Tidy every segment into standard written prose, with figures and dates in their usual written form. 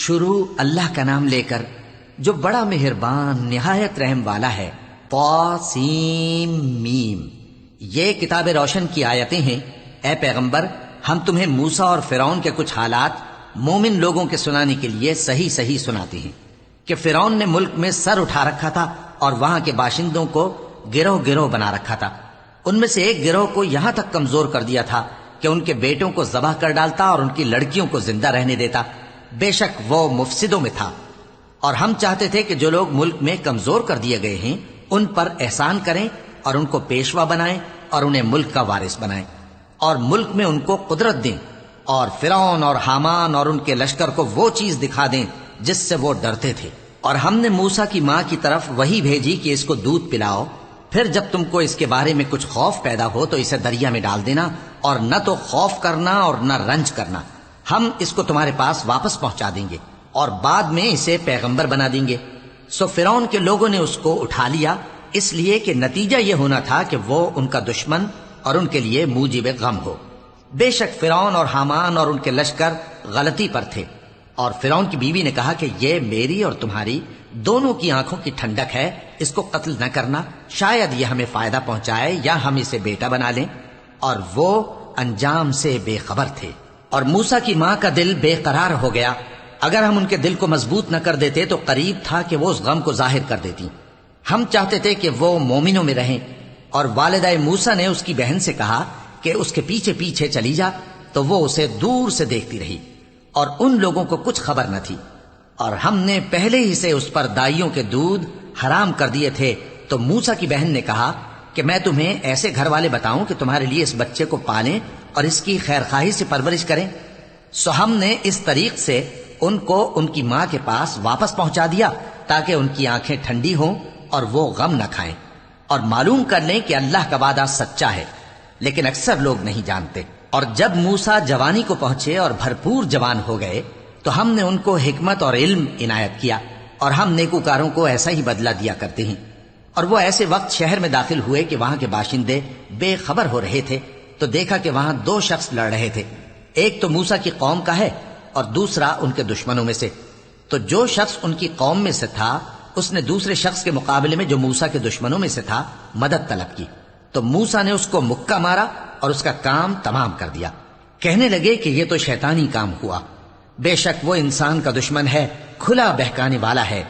شروع اللہ کا نام لے کر جو بڑا مہربان نہایت رحم والا ہے۔ طاسیم میم۔ یہ کتاب روشن کی آیتیں ہیں۔ اے پیغمبر، ہم تمہیں موسیٰ اور فرعون کے کچھ حالات مومن لوگوں کے سنانے کے لیے صحیح صحیح سناتے ہیں کہ فرعون نے ملک میں سر اٹھا رکھا تھا اور وہاں کے باشندوں کو گروہ گروہ بنا رکھا تھا۔ ان میں سے ایک گروہ کو یہاں تک کمزور کر دیا تھا کہ ان کے بیٹوں کو ذبح کر ڈالتا اور ان کی لڑکیوں کو زندہ رہنے دیتا۔ بے شک وہ مفسدوں میں تھا۔ اور ہم چاہتے تھے کہ جو لوگ ملک میں کمزور کر دیے گئے ہیں ان پر احسان کریں اور ان کو پیشوا بنائیں اور انہیں ملک کا وارث بنائیں اور ملک میں ان کو قدرت دیں، اور فرعون اور حامان اور ان کے لشکر کو وہ چیز دکھا دیں جس سے وہ ڈرتے تھے۔ اور ہم نے موسیٰ کی ماں کی طرف وحی بھیجی کہ اس کو دودھ پلاؤ، پھر جب تم کو اس کے بارے میں کچھ خوف پیدا ہو تو اسے دریا میں ڈال دینا، اور نہ تو خوف کرنا اور نہ رنج کرنا، ہم اس کو تمہارے پاس واپس پہنچا دیں گے اور بعد میں اسے پیغمبر بنا دیں گے۔ سو فرعون کے لوگوں نے اس کو اٹھا لیا، اس لیے کہ نتیجہ یہ ہونا تھا کہ وہ ان کا دشمن اور ان کے لیے موجب غم ہو۔ بے شک فرعون اور حامان اور ان کے لشکر غلطی پر تھے۔ اور فرعون کی بیوی نے کہا کہ یہ میری اور تمہاری دونوں کی آنکھوں کی ٹھنڈک ہے، اس کو قتل نہ کرنا، شاید یہ ہمیں فائدہ پہنچائے یا ہم اسے بیٹا بنا لیں۔ اور وہ انجام سے بے خبر تھے۔ اور موسیٰ کی ماں کا دل بے قرار ہو گیا۔ اگر ہم ان کے دل کو مضبوط نہ کر دیتے تو قریب تھا کہ وہ اس غم کو ظاہر کر دیتی۔ ہم چاہتے تھے کہ وہ مومنوں میں رہیں۔ اور والدہ موسیٰ نے اس کی بہن سے کہا کہ اس کے پیچھے پیچھے چلی جا، تو وہ اسے دور سے دیکھتی رہی اور ان لوگوں کو کچھ خبر نہ تھی۔ اور ہم نے پہلے ہی سے اس پر دائیوں کے دودھ حرام کر دیے تھے۔ تو موسیٰ کی بہن نے کہا کہ میں تمہیں ایسے گھر والے بتاؤں کہ تمہارے لیے اس بچے کو پالیں اور اس کی خیرخواہی سے پرورش کریں۔ سو ہم نے اس طریق سے ان کو ان کی ماں کے پاس واپس پہنچا دیا تاکہ ان کی آنکھیں ٹھنڈی ہوں اور وہ غم نہ کھائیں، اور معلوم کر لیں کہ اللہ کا وعدہ سچا ہے، لیکن اکثر لوگ نہیں جانتے۔ اور جب موسیٰ جوانی کو پہنچے اور بھرپور جوان ہو گئے تو ہم نے ان کو حکمت اور علم عنایت کیا، اور ہم نیکوکاروں کو ایسا ہی بدلہ دیا کرتے ہیں۔ اور وہ ایسے وقت شہر میں داخل ہوئے کہ وہاں کے باشندے بے خبر ہو رہے تھے، تو دیکھا کہ وہاں دو شخص لڑ رہے تھے، ایک تو موسیٰ کی قوم کا ہے اور دوسرا ان کے دشمنوں میں سے۔ تو جو شخص ان کی قوم میں سے تھا اس نے دوسرے شخص کے مقابلے میں جو موسیٰ کے دشمنوں میں سے تھا مدد طلب کی، تو موسیٰ نے اس کو مکہ مارا اور اس کا کام تمام کر دیا۔ کہنے لگے کہ یہ تو شیطانی کام ہوا، بے شک وہ انسان کا دشمن ہے، کھلا بہکانے والا ہے۔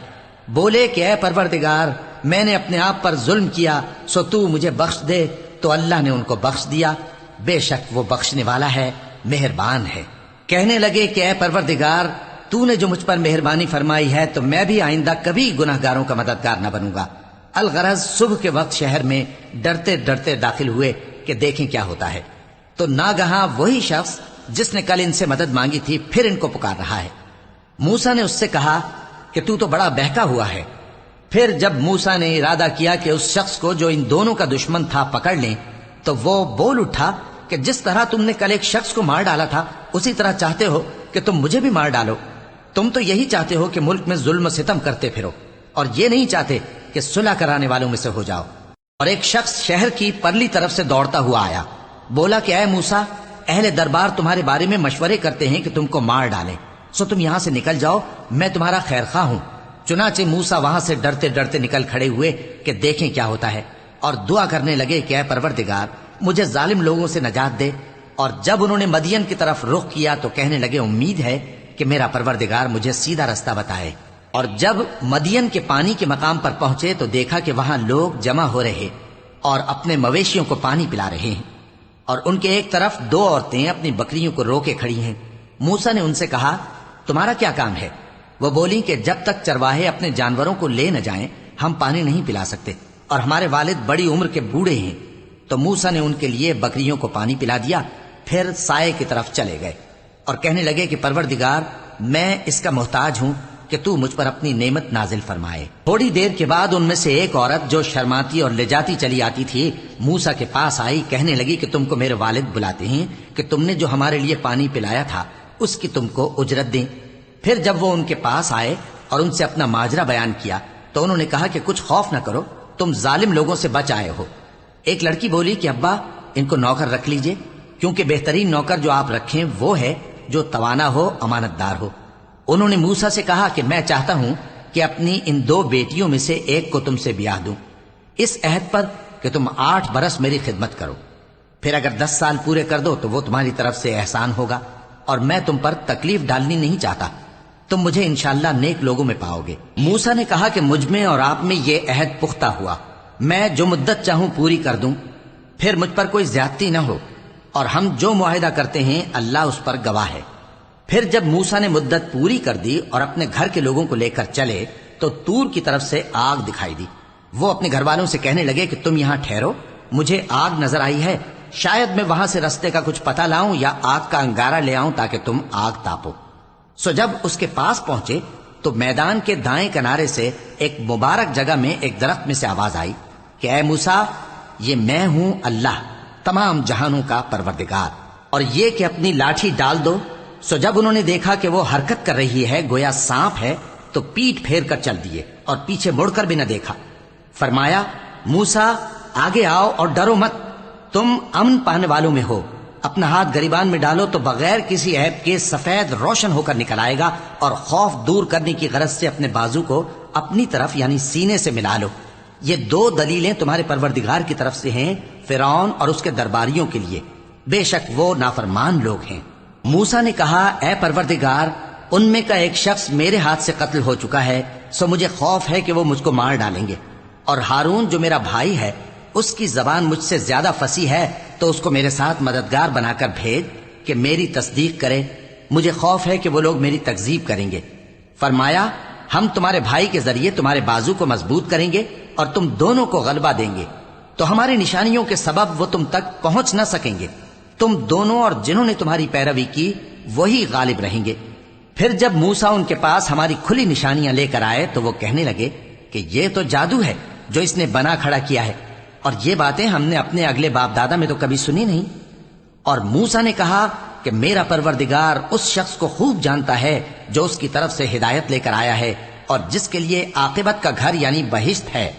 بولے کہ اے پروردگار، میں نے اپنے آپ پر ظلم کیا، سو تو مجھے بخش دے۔ تو اللہ نے ان کو بخش دیا، بے شک وہ بخشنے والا ہے، مہربان ہے۔ کہنے لگے کہ اے پروردگار، تو نے جو مجھ پر مہربانی فرمائی ہے تو میں بھی آئندہ کبھی گناہ گاروں کا مددگار نہ بنوں گا۔ الغرض صبح کے وقت شہر میں ڈرتے ڈرتے داخل ہوئے کہ دیکھیں کیا ہوتا ہے، تو ناگہاں وہی شخص جس نے کل ان سے مدد مانگی تھی پھر ان کو پکار رہا ہے۔ موسیٰ نے اس سے کہا کہ تو بڑا بہکا ہوا ہے۔ پھر جب موسیٰ نے ارادہ کیا کہ اس شخص کو جو ان دونوں کا دشمن تھا پکڑ لیں، تو وہ بول اٹھا کہ جس طرح تم نے کل ایک شخص کو مار ڈالا تھا اسی طرح چاہتے ہو کہ تم مجھے بھی مار ڈالو۔ تم تو یہی چاہتے ہو کہ ملک میں ظلم و ستم کرتے پھرو، اور یہ نہیں چاہتے کہ صلح کرانے والوں میں سے ہو جاؤ۔ اور ایک شخص شہر کی پرلی طرف سے دوڑتا ہوا آیا، بولا کہ اے موسیٰ، اہل دربار تمہارے بارے میں مشورے کرتے ہیں کہ تم کو مار ڈالیں، سو تم یہاں سے نکل جاؤ، میں تمہارا خیر خواہ ہوں۔ چنانچہ موسیٰ وہاں سے ڈرتے ڈرتے نکل کھڑے ہوئے کہ دیکھیں کیا ہوتا ہے، اور دعا کرنے لگے کہ اے پروردگار، مجھے ظالم لوگوں سے نجات دے۔ اور جب انہوں نے مدین کی طرف رخ کیا تو کہنے لگے امید ہے کہ میرا پروردگار مجھے سیدھا رستہ بتائے۔ اور جب مدین کے پانی کے مقام پر پہنچے تو دیکھا کہ وہاں لوگ جمع ہو رہے اور اپنے مویشیوں کو پانی پلا رہے ہیں، اور ان کے ایک طرف دو عورتیں اپنی بکریوں کو روکے کھڑی ہیں۔ موسیٰ نے ان سے کہا تمہارا کیا کام ہے؟ وہ بولی کہ جب تک چرواہے اپنے جانوروں کو لے نہ جائیں ہم پانی نہیں پلا سکتے، اور ہمارے والد بڑی عمر کے بوڑھے ہیں۔ تو موسیٰ نے ان کے لیے بکریوں کو پانی پلا دیا، پھر سائے کی طرف چلے گئے اور کہنے لگے کہ پروردگار، میں اس کا محتاج ہوں کہ تو مجھ پر اپنی نعمت نازل فرمائے۔ تھوڑی دیر کے بعد ان میں سے ایک عورت جو شرماتی اور لجاتی چلی آتی تھی موسیٰ کے پاس آئی، کہنے لگی کہ تم کو میرے والد بلاتے ہیں کہ تم نے جو ہمارے لیے پانی پلایا تھا اس کی تم کو اجرت دیں۔ پھر جب وہ ان کے پاس آئے اور ان سے اپنا ماجرا بیان کیا تو انہوں نے کہا کہ کچھ خوف نہ کرو، تم ظالم لوگوں سے بچ آئے ہو۔ ایک لڑکی بولی کہ ابا، ان کو نوکر رکھ لیجئے، کیونکہ بہترین نوکر جو آپ رکھیں وہ ہے جو توانا ہو، امانت دار ہو۔ انہوں نے موسیٰ سے کہا کہ میں چاہتا ہوں کہ اپنی ان 2 بیٹیوں میں سے ایک کو تم سے بیاہ دوں، اس عہد پر کہ تم 8 برس میری خدمت کرو، پھر اگر 10 سال پورے کر دو تو وہ تمہاری طرف سے احسان ہوگا، اور میں تم پر تکلیف ڈالنی نہیں چاہتا، تم مجھے انشاءاللہ نیک لوگوں میں پاؤ گے۔ موسیٰ نے کہا کہ مجھ میں اور آپ میں یہ عہد پختہ ہوا، میں جو مدت چاہوں پوری کر دوں، پھر مجھ پر کوئی زیادتی نہ ہو، اور ہم جو معاہدہ کرتے ہیں اللہ اس پر گواہ ہے۔ پھر جب موسیٰ نے مدت پوری کر دی اور اپنے گھر کے لوگوں کو لے کر چلے تو طور کی طرف سے آگ دکھائی دی۔ وہ اپنے گھر والوں سے کہنے لگے کہ تم یہاں ٹھہرو، مجھے آگ نظر آئی ہے، شاید میں وہاں سے رستے کا کچھ پتہ لاؤں یا آگ کا انگارہ لے آؤں تاکہ تم آگ تاپو۔ سو جب اس کے پاس پہنچے تو میدان کے دائیں کنارے سے ایک مبارک جگہ میں ایک درخت میں سے آواز آئی کہ اے موسیٰ، یہ میں ہوں اللہ، تمام جہانوں کا پروردگار، اور یہ کہ اپنی لاٹھی ڈال دو۔ سو جب انہوں نے دیکھا کہ وہ حرکت کر رہی ہے گویا سانپ ہے تو پیٹ پھیر کر چل دیے اور پیچھے مڑ کر بھی نہ دیکھا۔ فرمایا موسیٰ آگے آؤ اور ڈرو مت، تم امن پانے والوں میں ہو، اپنا ہاتھ گریبان میں ڈالو تو بغیر کسی عیب کے سفید روشن ہو کر نکل آئے گا، اور خوف دور کرنے کی غرض سے اپنے بازو کو اپنی طرف یعنی سینے سے ملا لو۔ یہ 2 دلیلیں تمہارے پروردگار کی طرف سے ہیں فرعون اور اس کے درباریوں کے لیے، بے شک وہ نافرمان لوگ ہیں۔ موسیٰ نے کہا اے پروردگار، ان میں کا ایک شخص میرے ہاتھ سے قتل ہو چکا ہے، سو مجھے خوف ہے کہ وہ مجھ کو مار ڈالیں گے، اور ہارون جو میرا بھائی ہے اس کی زبان مجھ سے زیادہ فصیح ہے، تو اس کو میرے ساتھ مددگار بنا کر بھیج کہ میری تصدیق کرے، مجھے خوف ہے کہ وہ لوگ میری تکذیب کریں گے۔ فرمایا ہم تمہارے بھائی کے ذریعے تمہارے بازو کو مضبوط کریں گے اور تم دونوں کو غلبہ دیں گے، تو ہماری نشانیوں کے سبب وہ تم تک پہنچ نہ سکیں گے، تم دونوں اور جنہوں نے تمہاری پیروی کی وہی غالب رہیں گے۔ پھر جب موسیٰ ان کے پاس ہماری کھلی نشانیاں لے کر آئے تو وہ کہنے لگے کہ یہ تو جادو ہے جو اس نے بنا کھڑا کیا ہے، اور یہ باتیں ہم نے اپنے اگلے باپ دادا میں تو کبھی سنی نہیں۔ اور موسیٰ نے کہا کہ میرا پروردگار اس شخص کو خوب جانتا ہے جو اس کی طرف سے ہدایت لے کر آیا ہے اور جس کے لیے عاقبت کا گھر یعنی بہشت ہے،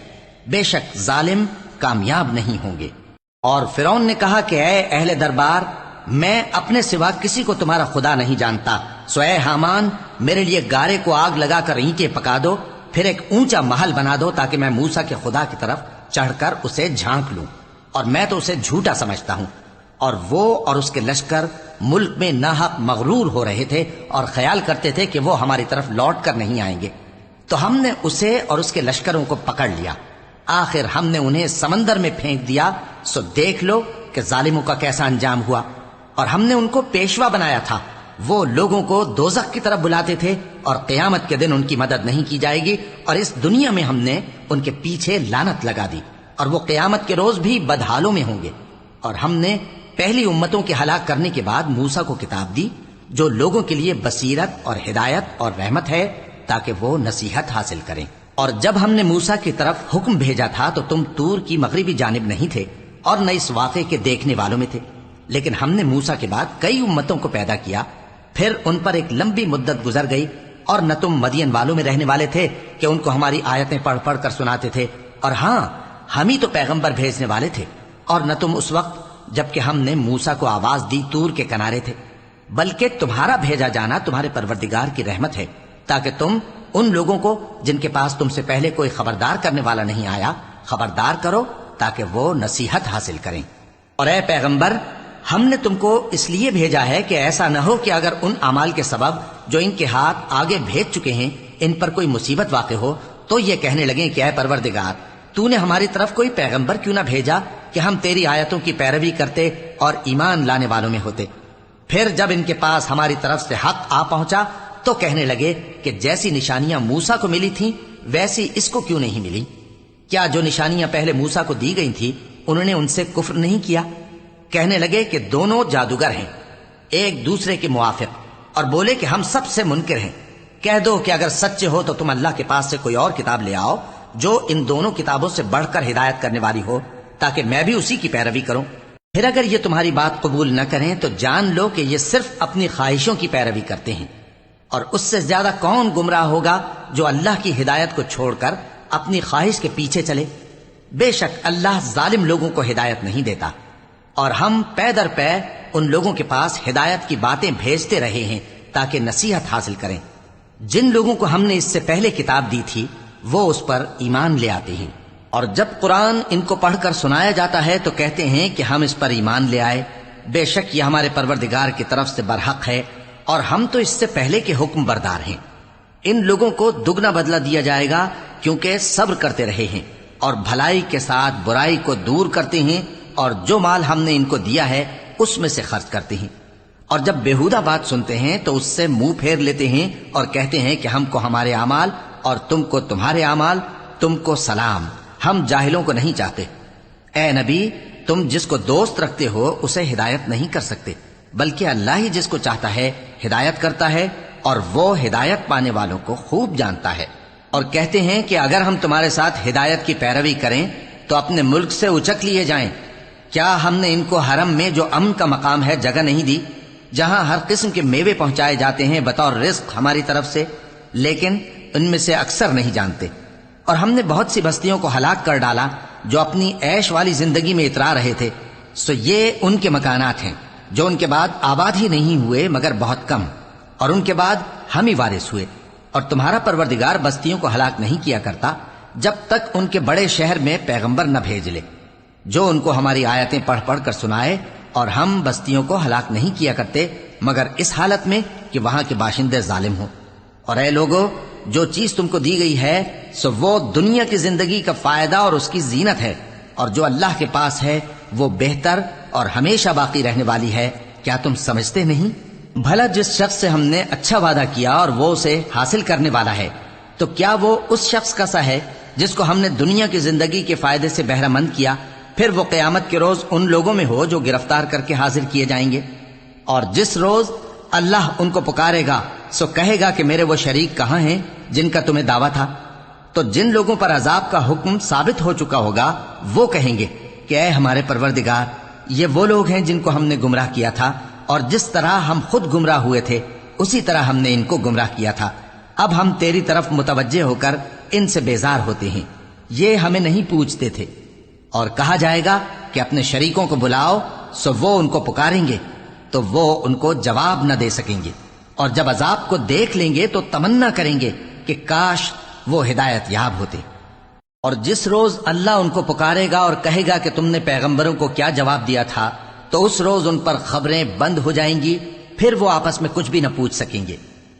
بے شک ظالم کامیاب نہیں ہوں گے۔ اور فرعون نے کہا کہ اے اہل دربار، میں اپنے سوا کسی کو تمہارا خدا نہیں جانتا، سو اے حامان میرے لیے گارے کو آگ لگا کر اینٹیں پکا دو، پھر ایک اونچا محل بنا دو تاکہ میں موسیٰ کے خدا کی طرف چڑھ کر اسے جھانک لوں، اور میں تو اسے جھوٹا سمجھتا ہوں۔ اور وہ اور اس کے لشکر ملک میں ناحق مغرور ہو رہے تھے اور خیال کرتے تھے کہ وہ ہماری طرف لوٹ کر نہیں آئیں گے، تو ہم نے اسے اور اس کے لشکروں کو پکڑ لیا، آخر ہم نے انہیں سمندر میں پھینک دیا، سو دیکھ لو کہ ظالموں کا کیسا انجام ہوا۔ اور ہم نے ان کو پیشوا بنایا تھا، وہ لوگوں کو دوزخ کی طرف بلاتے تھے، اور قیامت کے دن ان کی مدد نہیں کی جائے گی، اور اس دنیا میں ہم نے ان کے پیچھے لعنت لگا دی، اور وہ قیامت کے روز بھی بدحالوں میں ہوں گے۔ اور ہم نے پہلی امتوں کے ہلاک کرنے کے بعد موسیٰ کو کتاب دی جو لوگوں کے لیے بصیرت اور ہدایت اور رحمت ہے تاکہ وہ نصیحت حاصل کریں۔ اور جب ہم نے موسیٰ کی طرف حکم بھیجا تھا تو تم طور کی مغربی جانب نہیں تھے اور نہ اس واقعے کے دیکھنے والوں میں تھے، لیکن ہم نے موسیٰ کے بعد کئی امتوں کو پیدا کیا، پھر ان پر ایک لمبی مدت گزر گئی، اور نہ تم مدین والوں میں رہنے والے تھے کہ ان کو ہماری آیتیں پڑھ پڑھ کر سناتے تھے، اور ہاں ہم ہی تو پیغمبر بھیجنے والے تھے، اور نہ تم اس وقت جبکہ ہم نے موسیٰ کو آواز دی طور کے کنارے تھے، بلکہ تمہارا بھیجا جانا تمہارے پروردگار کی رحمت ہے تاکہ تم ان لوگوں کو جن کے پاس تم سے پہلے کوئی خبردار کرنے والا نہیں آیا خبردار کرو تاکہ وہ نصیحت حاصل کریں۔ اور اے پیغمبر، ہم نے تم کو اس لیے بھیجا ہے کہ ایسا نہ ہو کہ اگر ان اعمال کے سبب جو ان کے ہاتھ آگے بھیج چکے ہیں ان پر کوئی مصیبت واقع ہو تو یہ کہنے لگیں کہ اے پروردگار، تو نے ہماری طرف کوئی پیغمبر کیوں نہ بھیجا کہ ہم تیری آیتوں کی پیروی کرتے اور ایمان لانے والوں میں ہوتے۔ پھر جب ان کے پاس ہماری طرف سے حق آ پہنچا تو کہنے لگے کہ جیسی نشانیاں موسیٰ کو ملی تھیں ویسی اس کو کیوں نہیں ملی؟ کیا جو نشانیاں پہلے موسیٰ کو دی گئی تھیں انہوں نے ان سے کفر نہیں کیا؟ کہنے لگے کہ دونوں جادوگر ہیں ایک دوسرے کے موافق، اور بولے کہ ہم سب سے منکر ہیں۔ کہہ دو کہ اگر سچے ہو تو تم اللہ کے پاس سے کوئی اور کتاب لے آؤ جو ان دونوں کتابوں سے بڑھ کر ہدایت کرنے والی ہو تاکہ میں بھی اسی کی پیروی کروں۔ پھر اگر یہ تمہاری بات قبول نہ کریں تو جان لو کہ یہ صرف اپنی خواہشوں کی پیروی کرتے ہیں، اور اس سے زیادہ کون گمراہ ہوگا جو اللہ کی ہدایت کو چھوڑ کر اپنی خواہش کے پیچھے چلے۔ بے شک اللہ ظالم لوگوں کو ہدایت نہیں دیتا، اور ہم پے در پے ان لوگوں کے پاس ہدایت کی باتیں بھیجتے رہے ہیں تاکہ نصیحت حاصل کریں۔ جن لوگوں کو ہم نے اس سے پہلے کتاب دی تھی وہ اس پر ایمان لے آتے ہیں، اور جب قرآن ان کو پڑھ کر سنایا جاتا ہے تو کہتے ہیں کہ ہم اس پر ایمان لے آئے، بے شک یہ ہمارے پروردگار کی طرف سے برحق ہے اور ہم تو اس سے پہلے کے حکم بردار ہیں۔ ان لوگوں کو دگنا بدلہ دیا جائے گا کیونکہ صبر کرتے رہے ہیں اور بھلائی کے ساتھ برائی کو دور کرتے ہیں، اور جو مال ہم نے ان کو دیا ہے اس میں سے خرچ کرتے ہیں، اور جب بیہودہ بات سنتے ہیں تو اس سے منہ پھیر لیتے ہیں اور کہتے ہیں کہ ہم کو ہمارے اعمال اور تم کو تمہارے اعمال، تم کو سلام، ہم جاہلوں کو نہیں چاہتے۔ اے نبی، تم جس کو دوست رکھتے ہو اسے ہدایت نہیں کر سکتے، بلکہ اللہ ہی جس کو چاہتا ہے ہدایت کرتا ہے، اور وہ ہدایت پانے والوں کو خوب جانتا ہے۔ اور کہتے ہیں کہ اگر ہم تمہارے ساتھ ہدایت کی پیروی کریں تو اپنے ملک سے اچک لیے جائیں۔ کیا ہم نے ان کو حرم میں جو امن کا مقام ہے جگہ نہیں دی، جہاں ہر قسم کے میوے پہنچائے جاتے ہیں بطور رزق ہماری طرف سے؟ لیکن ان میں سے اکثر نہیں جانتے۔ اور ہم نے بہت سی بستیوں کو ہلاک کر ڈالا جو اپنی عیش والی زندگی میں اترا رہے تھے، سو یہ ان کے مکانات ہیں جو ان کے بعد آباد ہی نہیں ہوئے مگر بہت کم، اور ان کے بعد ہم ہی وارث ہوئے۔ اور تمہارا پروردگار بستیوں کو ہلاک نہیں کیا کرتا جب تک ان کے بڑے شہر میں پیغمبر نہ بھیج لے جو ان کو ہماری آیتیں پڑھ پڑھ کر سنائے، اور ہم بستیوں کو ہلاک نہیں کیا کرتے مگر اس حالت میں کہ وہاں کے باشندے ظالم ہوں۔ اور اے لوگو، جو چیز تم کو دی گئی ہے سو وہ دنیا کی زندگی کا فائدہ اور اس کی زینت ہے، اور جو اللہ کے پاس ہے وہ بہتر اور ہمیشہ باقی رہنے والی ہے۔ کیا تم سمجھتے نہیں؟ بھلا جس شخص سے ہم نے اچھا وعدہ کیا اور وہ اسے حاصل کرنے والا ہے، تو کیا وہ اس شخص کا سا ہے جس کو ہم نے دنیا کی زندگی کے فائدے سے بہرہ مند کیا، پھر وہ قیامت کے روز ان لوگوں میں ہو جو گرفتار کر کے حاضر کیے جائیں گے؟ اور جس روز اللہ ان کو پکارے گا سو کہے گا کہ میرے وہ شریک کہاں ہیں جن کا تمہیں دعویٰ تھا؟ تو جن لوگوں پر عذاب کا حکم ثابت ہو چکا ہوگا وہ کہیں گے کہ اے ہمارے پروردگار، یہ وہ لوگ ہیں جن کو ہم نے گمراہ کیا تھا، اور جس طرح ہم خود گمراہ ہوئے تھے اسی طرح ہم نے ان کو گمراہ کیا تھا۔ اب ہم تیری طرف متوجہ ہو کر ان سے بیزار ہوتے ہیں، یہ ہمیں نہیں پوچھتے تھے۔ اور کہا جائے گا کہ اپنے شریکوں کو بلاؤ، سو وہ ان کو پکاریں گے تو وہ ان کو جواب نہ دے سکیں گے، اور جب عذاب کو دیکھ لیں گے تو تمنا کریں گے کہ کاش وہ ہدایت یاب ہوتے۔ اور جس روز اللہ ان کو پکارے گا اور کہے گا کہ تم نے پیغمبروں کو کیا جواب دیا تھا، تو اس روز ان پر خبریں بند ہو جائیں گی، پھر وہ آپس میں کچھ بھی نہ پوچھ سکیں گے۔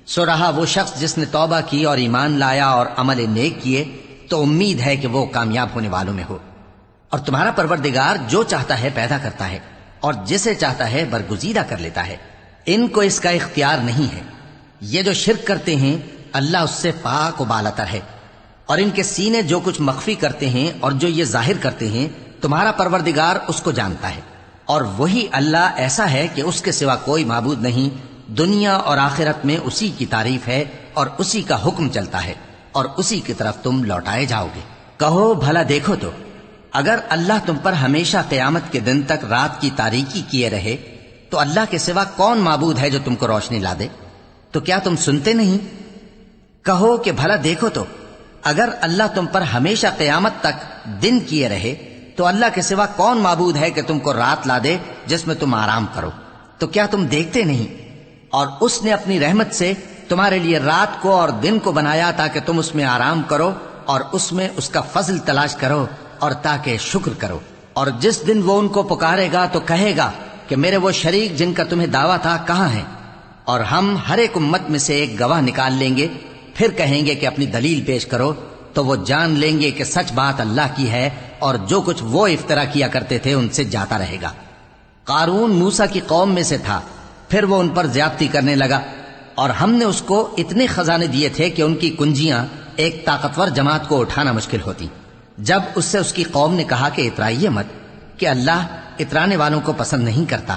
سو رہا وہ شخص جس نے توبہ کی اور ایمان لایا اور عمل نیک کیے تو امید ہے کہ وہ کامیاب ہونے والوں میں ہو۔ اور تمہارا پروردگار جو چاہتا ہے پیدا کرتا ہے اور جسے چاہتا ہے برگزیدہ کر لیتا ہے، ان کو اس کا اختیار نہیں ہے۔ یہ جو شرک کرتے ہیں اللہ اس سے پاک و بالاتر ہے، اور ان کے سینے جو کچھ مخفی کرتے ہیں اور جو یہ ظاہر کرتے ہیں تمہارا پروردگار اس کو جانتا ہے۔ اور وہی اللہ ایسا ہے کہ اس کے سوا کوئی معبود نہیں، دنیا اور آخرت میں اسی کی تعریف ہے اور اسی کا حکم چلتا ہے، اور اسی کی طرف تم لوٹائے جاؤ گے۔ کہو بھلا دیکھو تو، اگر اللہ تم پر ہمیشہ قیامت کے دن تک رات کی تاریکی کیے رہے تو اللہ کے سوا کون معبود ہے جو تم کو روشنی لا دے؟ تو کیا تم سنتے نہیں؟ کہو کہ بھلا دیکھو تو، اگر اللہ تم پر ہمیشہ قیامت تک دن کیے رہے تو اللہ کے سوا کون معبود ہے کہ تم کو رات لا دے جس میں تم آرام کرو؟ تو کیا تم دیکھتے نہیں؟ اور اس نے اپنی رحمت سے تمہارے لیے رات کو اور دن کو بنایا تاکہ تم اس میں آرام کرو اور اس میں اس کا فضل تلاش کرو اور تاکہ شکر کرو۔ اور جس دن وہ ان کو پکارے گا تو کہے گا کہ میرے وہ شریک جن کا تمہیں دعویٰ تھا کہاں ہیں؟ اور ہم ہر ایک امت میں سے ایک گواہ نکال لیں گے، پھر کہیں گے کہ اپنی دلیل پیش کرو، تو وہ جان لیں گے کہ سچ بات اللہ کی ہے اور جو کچھ وہ افترا کیا کرتے تھے ان سے جاتا رہے گا۔ قارون موسیٰ کی قوم میں سے تھا، پھر وہ ان پر زیادتی کرنے لگا، اور ہم نے اس کو اتنے خزانے دیے تھے کہ ان کی کنجیاں ایک طاقتور جماعت کو اٹھانا مشکل ہوتی۔ جب اس سے اس کی قوم نے کہا کہ اترائیے مت، کہ اللہ اترانے والوں کو پسند نہیں کرتا،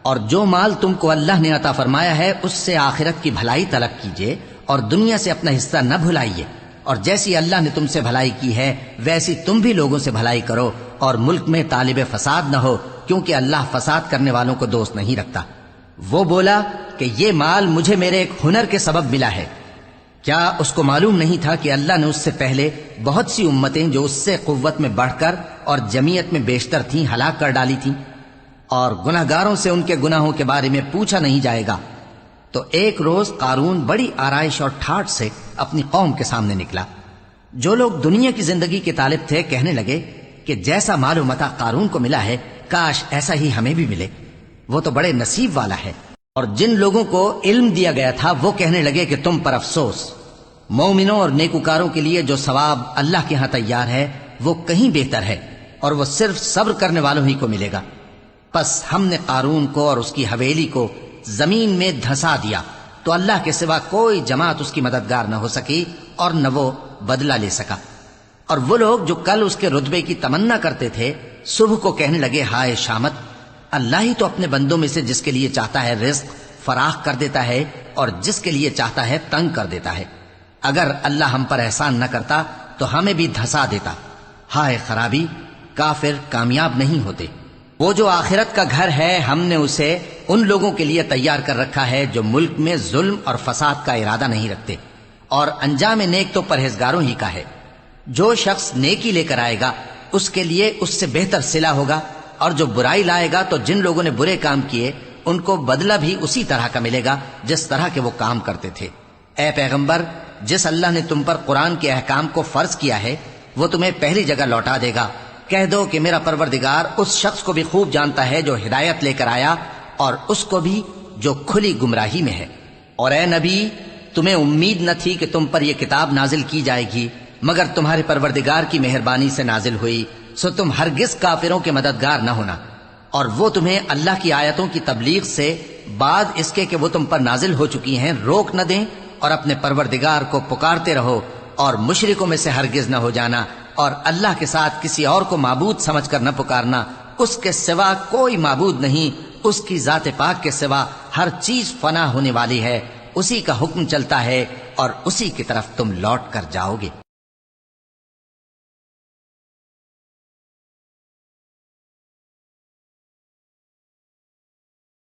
اور جو مال تم کو اللہ نے عطا فرمایا ہے اس سے آخرت کی بھلائی طلب کیجیے اور دنیا سے اپنا حصہ نہ بھلائیے، اور جیسی اللہ نے تم سے بھلائی کی ہے ویسی تم بھی لوگوں سے بھلائی کرو، اور ملک میں طالب فساد نہ ہو، کیونکہ اللہ فساد کرنے والوں کو دوست نہیں رکھتا۔ وہ بولا کہ یہ مال مجھے میرے ایک ہنر کے سبب ملا ہے۔ کیا اس کو معلوم نہیں تھا کہ اللہ نے اس سے پہلے بہت سی امتیں جو اس سے قوت میں بڑھ کر اور جمعیت میں بیشتر تھیں ہلاک کر ڈالی تھیں، اور گناہگاروں سے ان کے گناہوں کے بارے میں پوچھا نہیں جائے گا۔ تو ایک روز قارون بڑی آرائش اور ٹھاٹ سے اپنی قوم کے سامنے نکلا۔ جو لوگ دنیا کی زندگی کے طالب تھے کہنے لگے کہ جیسا مال و متاع قارون کو ملا ہے کاش ایسا ہی ہمیں بھی ملے، وہ تو بڑے نصیب والا ہے۔ اور جن لوگوں کو علم دیا گیا تھا وہ کہنے لگے کہ تم پر افسوس، مومنوں اور نیکوکاروں کے لیے جو ثواب اللہ کے ہاں تیار ہے وہ کہیں بہتر ہے، اور وہ صرف صبر کرنے والوں ہی کو ملے گا۔ پس ہم نے قارون کو اور اس کی حویلی کو زمین میں دھسا دیا تو اللہ کے سوا کوئی جماعت اس کی مددگار نہ ہو سکی اور نہ وہ بدلہ لے سکا۔ اور وہ لوگ جو کل اس کے رتبے کی تمنا کرتے تھے صبح کو کہنے لگے ہائے شامت، اللہ ہی تو اپنے بندوں میں سے جس کے لیے چاہتا ہے رزق فراخ کر دیتا ہے اور جس کے لیے چاہتا ہے تنگ کر دیتا ہے۔ اگر اللہ ہم پر احسان نہ کرتا تو ہمیں بھی دھسا دیتا۔ ہائے خرابی، کافر کامیاب نہیں ہوتے۔ وہ جو آخرت کا گھر ہے ہم نے اسے ان لوگوں کے لیے تیار کر رکھا ہے جو ملک میں ظلم اور فساد کا ارادہ نہیں رکھتے، اور انجام نیک تو پرہیزگاروں ہی کا ہے۔ جو شخص نیکی لے کر آئے گا اس کے لیے اس سے بہتر صلہ ہوگا، اور جو برائی لائے گا تو جن لوگوں نے برے کام کیے ان کو بدلہ بھی اسی طرح کا ملے گا جس طرح کے وہ کام کرتے تھے۔ اے پیغمبر، جس اللہ نے تم پر قرآن کے احکام کو فرض کیا ہے وہ تمہیں پہلی جگہ لوٹا دے گا۔ کہہ دو کہ میرا پروردگار اس شخص کو بھی خوب جانتا ہے جو ہدایت لے کر آیا اور اس کو بھی جو کھلی گمراہی میں ہے۔ اور اے نبی، تمہیں امید نہ تھی کہ تم پر یہ کتاب نازل کی جائے گی مگر تمہارے پروردگار کی مہربانی سے نازل ہوئی، سو تم ہرگز کافروں کے مددگار نہ ہونا۔ اور وہ تمہیں اللہ کی آیتوں کی تبلیغ سے بعد اس کے کہ وہ تم پر نازل ہو چکی ہیں روک نہ دیں، اور اپنے پروردگار کو پکارتے رہو اور مشرکوں میں سے ہرگز نہ ہو جانا، اور اللہ کے ساتھ کسی اور کو معبود سمجھ کر نہ پکارنا۔ اس کے سوا کوئی معبود نہیں، اس کی ذات پاک کے سوا ہر چیز فنا ہونے والی ہے، اسی کا حکم چلتا ہے اور اسی کی طرف تم لوٹ کر جاؤ گے۔